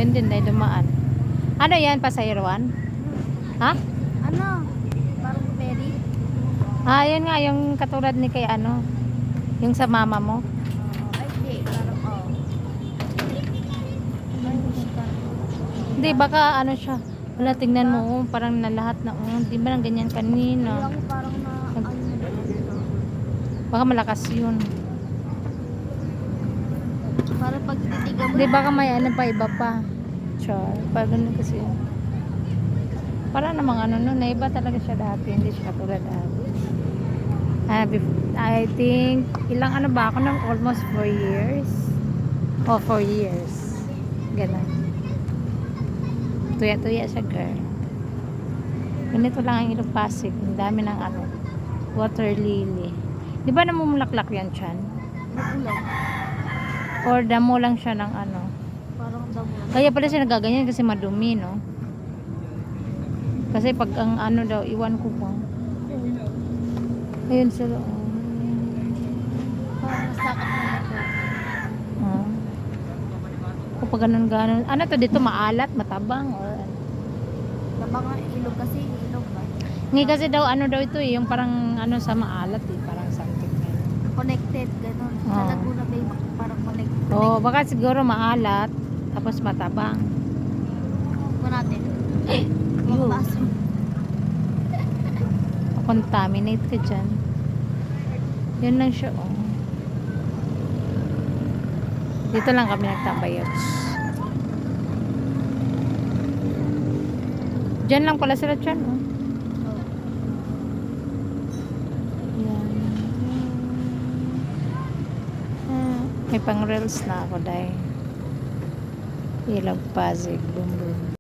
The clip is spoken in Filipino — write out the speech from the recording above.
Yun din ay dumaan. Ano yan, pasayroan? Ha? Ano? Parang berry? Ah, yun nga, yung katulad ni kay ano, yung sa mama mo. Ay, hindi. Parang, Ay, Hindi, baka ano siya. Wala, tingnan mo, oh, parang na lahat na, oh, di ba nang ganyan kanina? Yung parang na, ano na dito. Baka malakas yun. Parang pag titigan mo. Hindi, baka may ano pa, iba pa. Char, parang ganun kasi yun. Para namang ano nun, na iba talaga siya dati, hindi siya katulad dati. I think, ilang ano ba ako nung almost 4 years? Oh, 4 years. Ganun. Tuya-tuya siya, girl. Ganito lang ang Ilog Pasig. Ang dami ng ano, water lily. Di ba namumulaklak yan, Chan? Nakulong. Or damo lang siya ng ano. Parang damo. Kaya pala siya nagaganyan kasi madumi, no? Kasi pag ang ano daw, iwan ko pa. Ayun sila. Parang sakit na ito. Kapag ganun-ganun. Ano to dito? Maalat? Matabang? Or ano? Tabang nga ilog kasi, ilog ba? Hindi kasi daw, ano daw ito eh. Yung parang ano sa maalat eh. Parang something. Connected, ganun. Sa Oo. Laguna Bay, parang connected. Oh, baka siguro maalat. Tapos matabang. Ko natin. Ew. Mga baso. Contaminate ka dyan. Yan lang siya, oh. Dito lang kami nagtambayot. Diyan lang pala sila dyan, oh. Yan. May pang reels na ako dahil Ilog Pasig, boom boom.